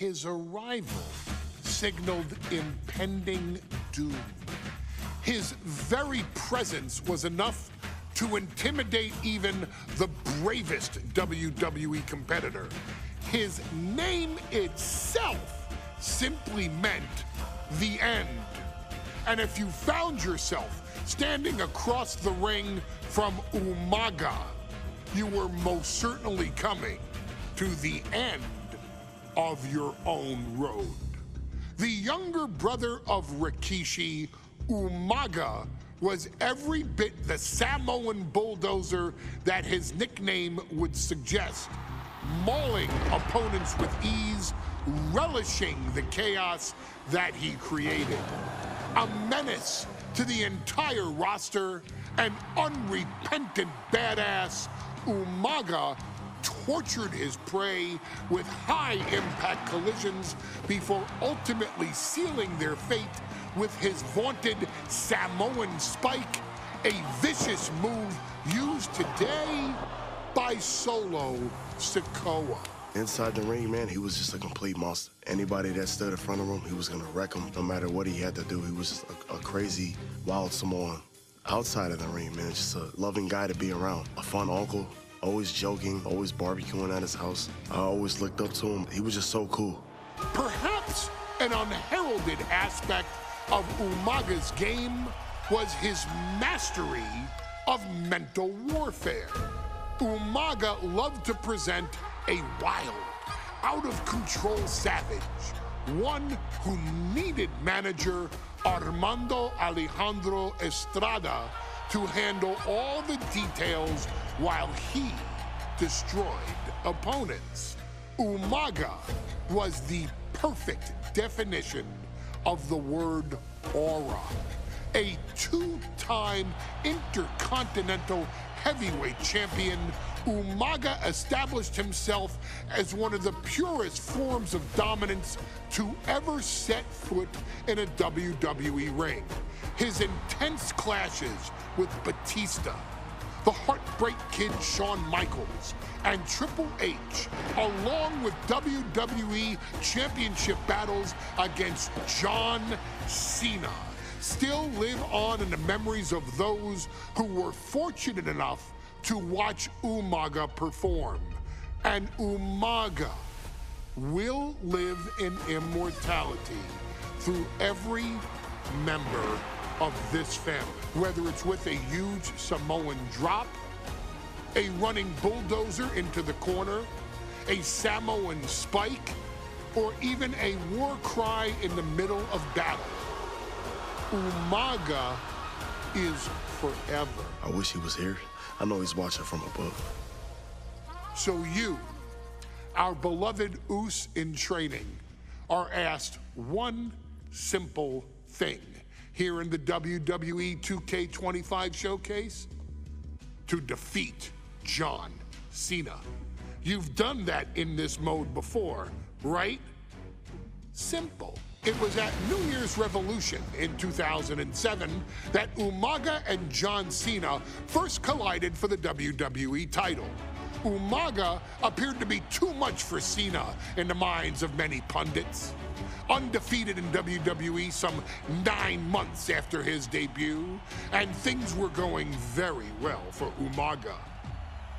His arrival signaled impending doom. His very presence was enough to intimidate even the bravest WWE competitor. His name itself simply meant the end. And if you found yourself standing across the ring from Umaga, you were most certainly coming to the end of your own road. The younger brother of Rikishi, Umaga, was every bit the Samoan bulldozer that his nickname would suggest, mauling opponents with ease, relishing the chaos that he created. A menace to the entire roster, an unrepentant badass, Umaga tortured his prey with high-impact collisions before ultimately sealing their fate with his vaunted Samoan spike, a vicious move used today by Solo Sikoa. Inside the ring, man, he was just a complete monster. Anybody that stood in front of him, he was gonna wreck him no matter what he had to do. He was just a crazy, wild Samoan. Outside of the ring, man, just a loving guy to be around. A fun uncle, always joking, always barbecuing at his house. I always looked up to him. He was just so cool. Perhaps an unheralded aspect of Umaga's game was his mastery of mental warfare. Umaga loved to present a wild, out-of-control savage, one who needed manager Armando Alejandro Estrada to handle all the details while he destroyed opponents. Umaga was the perfect definition of the word aura. A two-time intercontinental heavyweight champion, Umaga established himself as one of the purest forms of dominance to ever set foot in a WWE ring. His intense clashes with Batista, the Heartbreak Kid Shawn Michaels, and Triple H, along with WWE Championship battles against John Cena, still live on in the memories of those who were fortunate enough to watch Umaga perform. And Umaga will live in immortality through every member of this family, whether it's with a huge Samoan drop, a running bulldozer into the corner, a Samoan spike, or even a war cry in the middle of battle. Umaga is forever. I wish he was here. I know he's watching from above. So you, our beloved Us in training, are asked one simple thing here in the WWE 2K25 showcase: to defeat John Cena. You've done that in this mode before, right? Simple. It was at New Year's Revolution in 2007 that Umaga and John Cena first collided for the WWE title. Umaga appeared to be too much for Cena in the minds of many pundits. Undefeated in WWE some 9 months after his debut, and things were going very well for Umaga.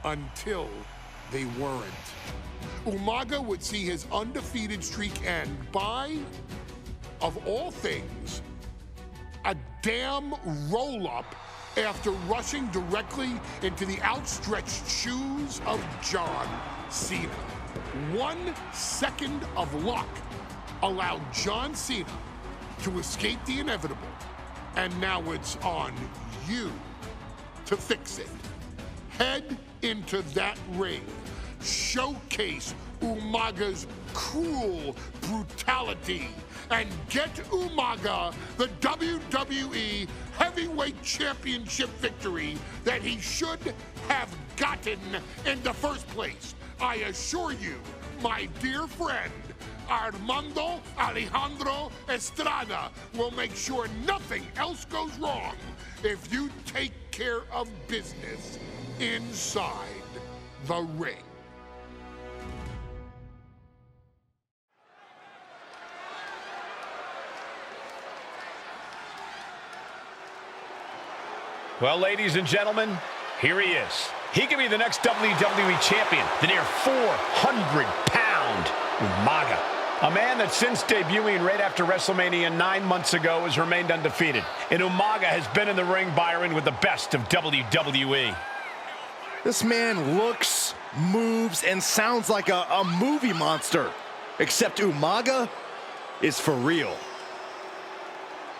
Until they weren't. Umaga would see his undefeated streak end by, of all things, a damn roll-up after rushing directly into the outstretched shoes of John Cena. 1 second of luck allowed John Cena to escape the inevitable, and now it's on you to fix it. Head into that ring. Showcase Umaga's cruel brutality and get Umaga the WWE Heavyweight Championship victory that he should have gotten in the first place. I assure you, my dear friend, Armando Alejandro Estrada will make sure nothing else goes wrong if you take care of business inside the ring. Well, ladies and gentlemen, here he is. He could be the next WWE champion, the near 400-pound Umaga. A man that since debuting right after WrestleMania 9 months ago has remained undefeated. And Umaga has been in the ring, Byron, with the best of WWE. This man looks, moves, and sounds like a movie monster. Except Umaga is for real.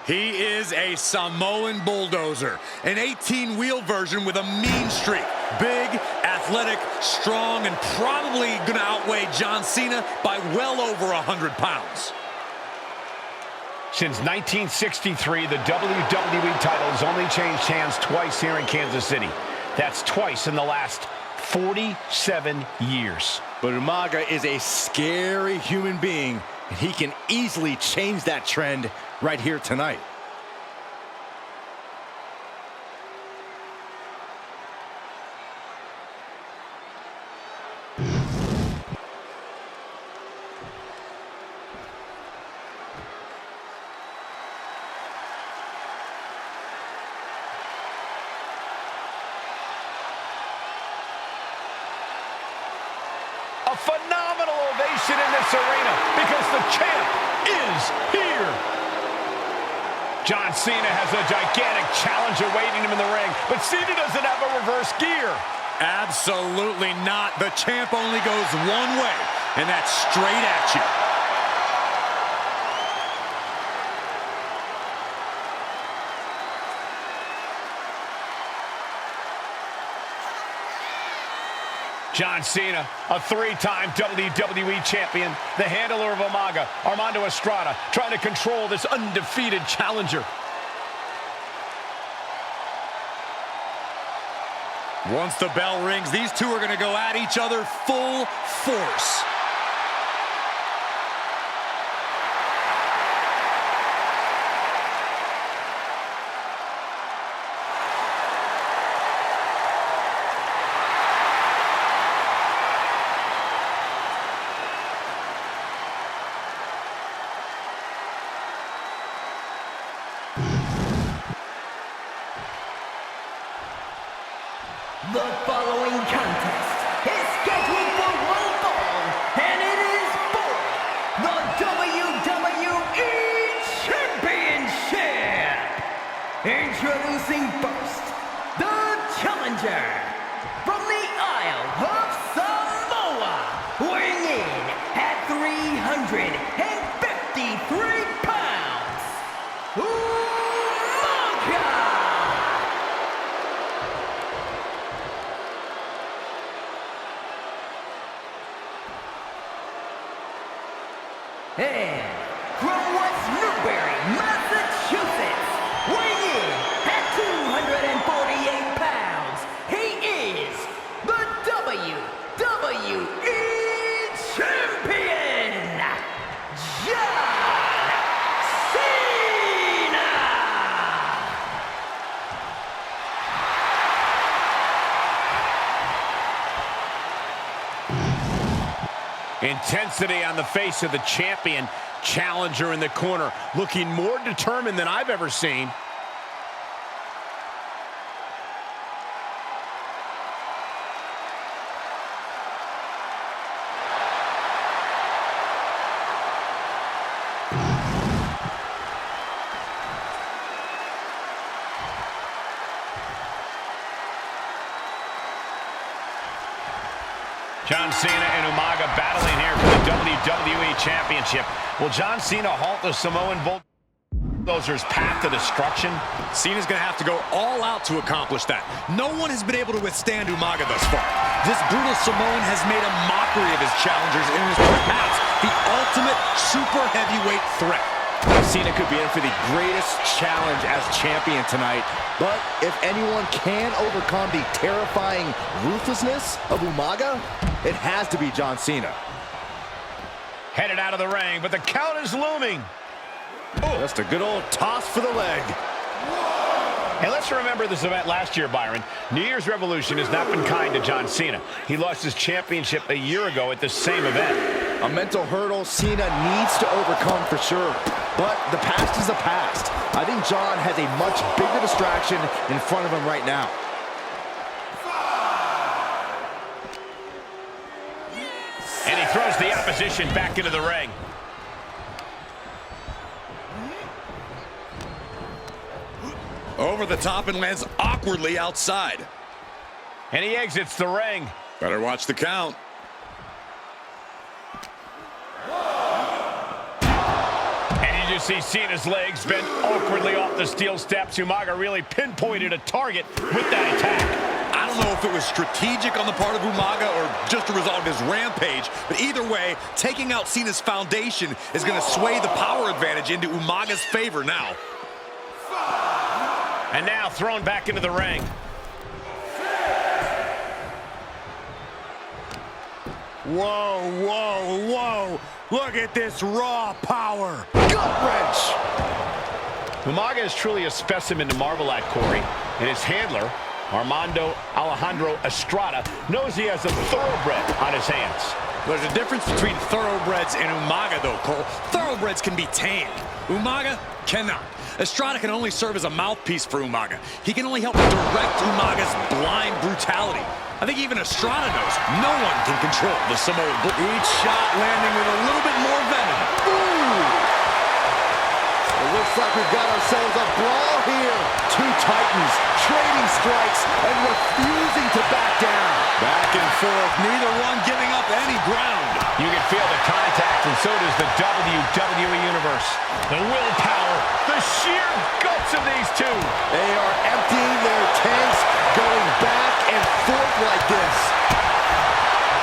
He is a Samoan bulldozer, an 18-wheel version with a mean streak. Big, athletic, strong, and probably going to outweigh John Cena by well over 100 pounds. Since 1963, the WWE title has only changed hands twice here in Kansas City. That's twice in the last 47 years. But Umaga is a scary human being, and he can easily change that trend right here tonight. A phenomenal ovation in this arena because the champ is here. John Cena has a gigantic challenge awaiting him in the ring, but Cena doesn't have a reverse gear. Absolutely not. The champ only goes one way, and that's straight at you. John Cena, a three-time WWE champion, the handler of Umaga, Armando Estrada, trying to control this undefeated challenger. Once the bell rings, these two are going to go at each other full force. The following contest is scheduled for one fall, and it is for the WWE Championship. Introducing first, the challenger from the Isle of Samoa, weighing in at 353 pounds, Umaga. And from West Newbury, Massachusetts, weighing in at 248 pounds, he is the WWE Champion, John Cena! Intensity on the face of the champion, challenger in the corner, looking more determined than I've ever seen. John Cena and Umaga battling here for the WWE Championship. Will John Cena halt the Samoan bulldozer's path to destruction? Cena's going to have to go all out to accomplish that. No one has been able to withstand Umaga thus far. This brutal Samoan has made a mockery of his challengers and is perhaps the ultimate super heavyweight threat. Cena could be in for the greatest challenge as champion tonight, but if anyone can overcome the terrifying ruthlessness of Umaga, it has to be John Cena. Headed out of the ring, but the count is looming. Oh, just a good old toss for the leg. And let's remember this event last year, Byron. New Year's Revolution has not been kind to John Cena. He lost his championship a year ago at the same event. A mental hurdle Cena needs to overcome for sure. but the past is the past. I think John has a much bigger distraction in front of him right now. And he throws the opposition back into the ring. Over the top and lands awkwardly outside. And he exits the ring. Better watch the count. And you just see Cena's legs bend awkwardly off the steel steps. Umaga really pinpointed a target with that attack. I don't know if it was strategic on the part of Umaga or just a result of his rampage, but either way, taking out Cena's foundation is going to sway the power advantage into Umaga's favor now. And now thrown back into the ring. Whoa, whoa, whoa. Look at this raw power. Gut wrench. Umaga is truly a specimen to marvel at, Corey. And his handler, Armando Alejandro Estrada, knows he has a thoroughbred on his hands. There's a difference between thoroughbreds and Umaga, though, Cole. Thoroughbreds can be tamed. Umaga cannot. Estrada can only serve as a mouthpiece for Umaga. He can only help direct Umaga's blind brutality. I think even Estrada knows no one can control the Samoan Bull. Each shot landing with a little bit more venom. Ooh. It looks like we've got ourselves a brawl here. Two titans trading strikes and refusing to back down. Back and forth, neither one giving up any ground. You can feel the contact, and so does the WWE Universe. The willpower, the sheer guts of these two. They are emptying their tanks, going back and forth like this.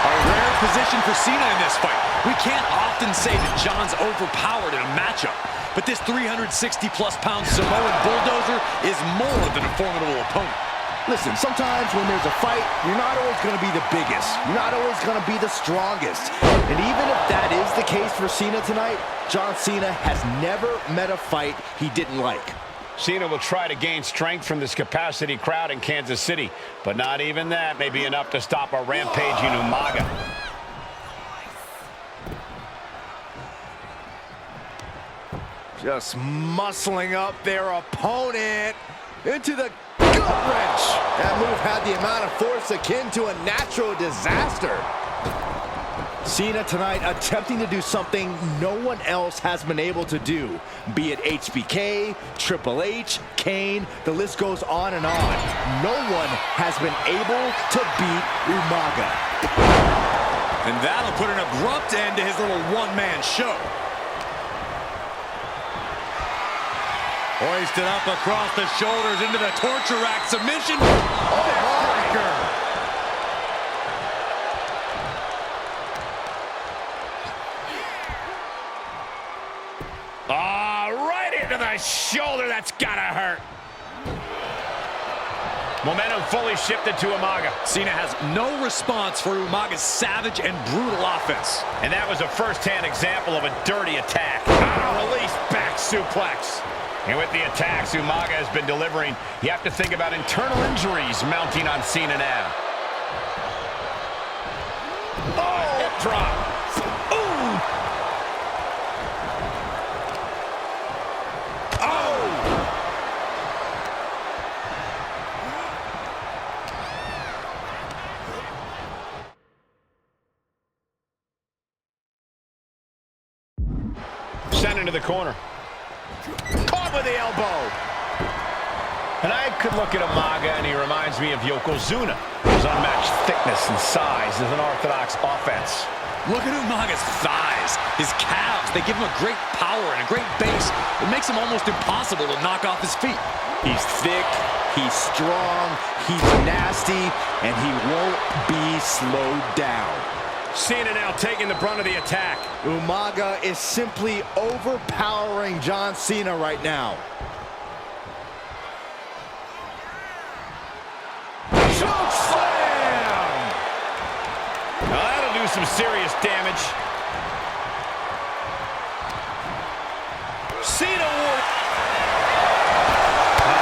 A rare position for Cena in this fight. We can't often say that John's overpowered in a matchup, but this 360-plus pound Samoan bulldozer is more than a formidable opponent. Listen, sometimes when there's a fight, you're not always going to be the biggest. You're not always going to be the strongest. And even if that is the case for Cena tonight, John Cena has never met a fight he didn't like. Cena will try to gain strength from this capacity crowd in Kansas City, but not even that may be enough to stop a rampaging Umaga. Just muscling up their opponent into the gut wrench. That move had the amount of force akin to a natural disaster. Cena tonight attempting to do something no one else has been able to do. Be it HBK, Triple H, Kane, the list goes on and on. No one has been able to beat Umaga. And that'll put an abrupt end to his little one-man show. Hoisted up across the shoulders into the torture rack submission. Backbreaker. Right into the shoulder. That's gotta hurt. Momentum fully shifted to Umaga. Cena has no response for Umaga's savage and brutal offense. And that was a first-hand example of a dirty attack. Release back suplex. And with the attacks Umaga has been delivering, you have to think about internal injuries mounting on Cena now. Oh, hip drop. Ooh. Oh. Sent into the corner. Caught with the elbow. And I could look at Umaga and he reminds me of Yokozuna. His unmatched thickness and size is an orthodox offense. Look at Umaga's thighs, his calves. They give him a great power and a great base. It makes him almost impossible to knock off his feet. He's thick, he's strong, he's nasty, and he won't be slowed down. Cena now taking the brunt of the attack. Umaga is simply overpowering John Cena right now. Choke slam! Now that'll do some serious damage. Cena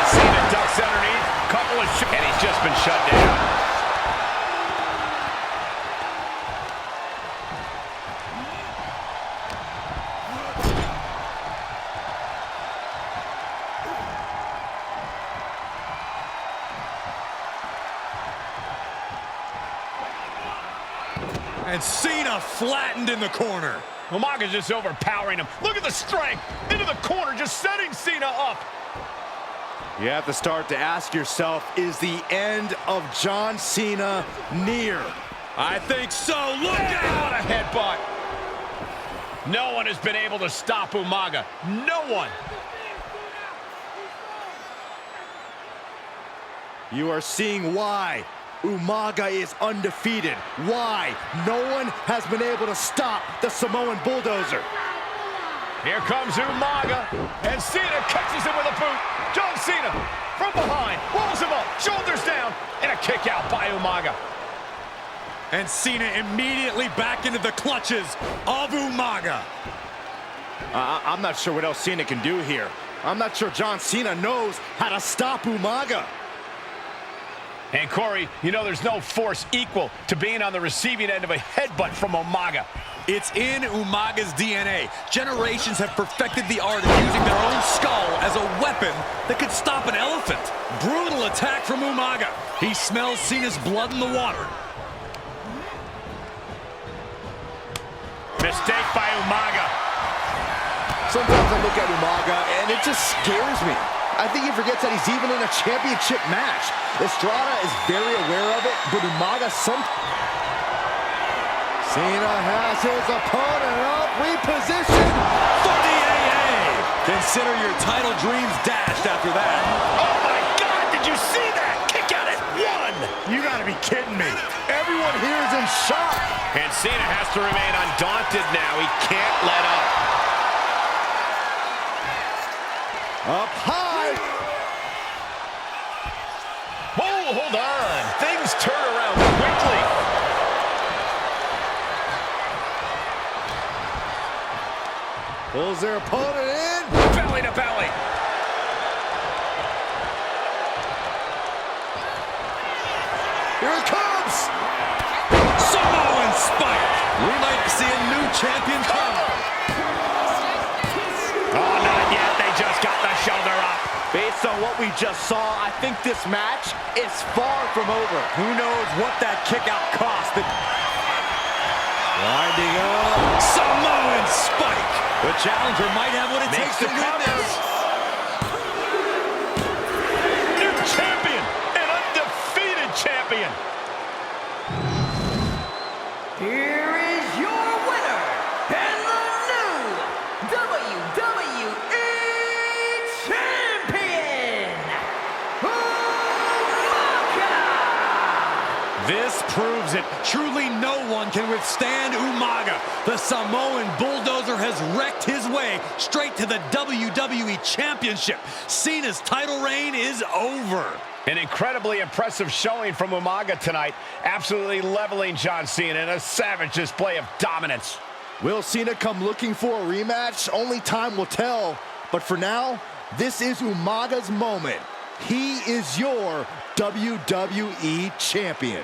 Cena ducks underneath. Couple of and he's just been shut down. And Cena flattened in the corner. Umaga's just overpowering him. Look at the strength. Into the corner, just setting Cena up. You have to start to ask yourself, is the end of John Cena near? I think so. Look What out! a headbutt. No one has been able to stop Umaga. No one. You are seeing why Umaga is undefeated. Why no one has been able to stop the Samoan Bulldozer. Here comes Umaga, and Cena catches him with a boot. John Cena from behind, pulls him up, shoulders down, and a kick out by Umaga. And Cena immediately back into the clutches of Umaga. I'm not sure what else Cena can do here. I'm not sure John Cena knows how to stop Umaga. And Corey, you know there's no force equal to being on the receiving end of a headbutt from Umaga. It's in Umaga's DNA. Generations have perfected the art of using their own skull as a weapon that could stop an elephant. Brutal attack from Umaga. He smells Cena's blood in the water. Mistake by Umaga. Sometimes I look at Umaga and it just scares me. I think he forgets that he's even in a championship match. Estrada is very aware of it, but Umaga Cena has his opponent up, repositioned For the AA! Consider your title dreams dashed after that. Oh my God, did you see that? Kick out at one. You gotta be kidding me. Everyone here is in shock. And Cena has to remain undaunted now. He can't let up. Up high. Whoa, hold on. Things turn around quickly. Pulls their opponent in. Belly to belly. Here it comes. Samoan Spike. We might see a new champion come. Oh, not yet. They just got the shoulder up. Based on what we just saw, I think this match is far from over. Who knows what that kick out cost? Winding up. Samoan Spike. The challenger might have what it takes to the win this. New champion. An undefeated champion. Here is your winner, and the new WWE Champion, Umaga! This proves it. Truly no one can withstand Umaga. The Samoan Bulldozer has wrecked his way straight to the WWE Championship. Cena's title reign is over. An incredibly impressive showing from Umaga tonight. Absolutely leveling John Cena in a savage display of dominance. Will Cena come looking for a rematch? Only time will tell. But for now, this is Umaga's moment. He is your WWE Champion.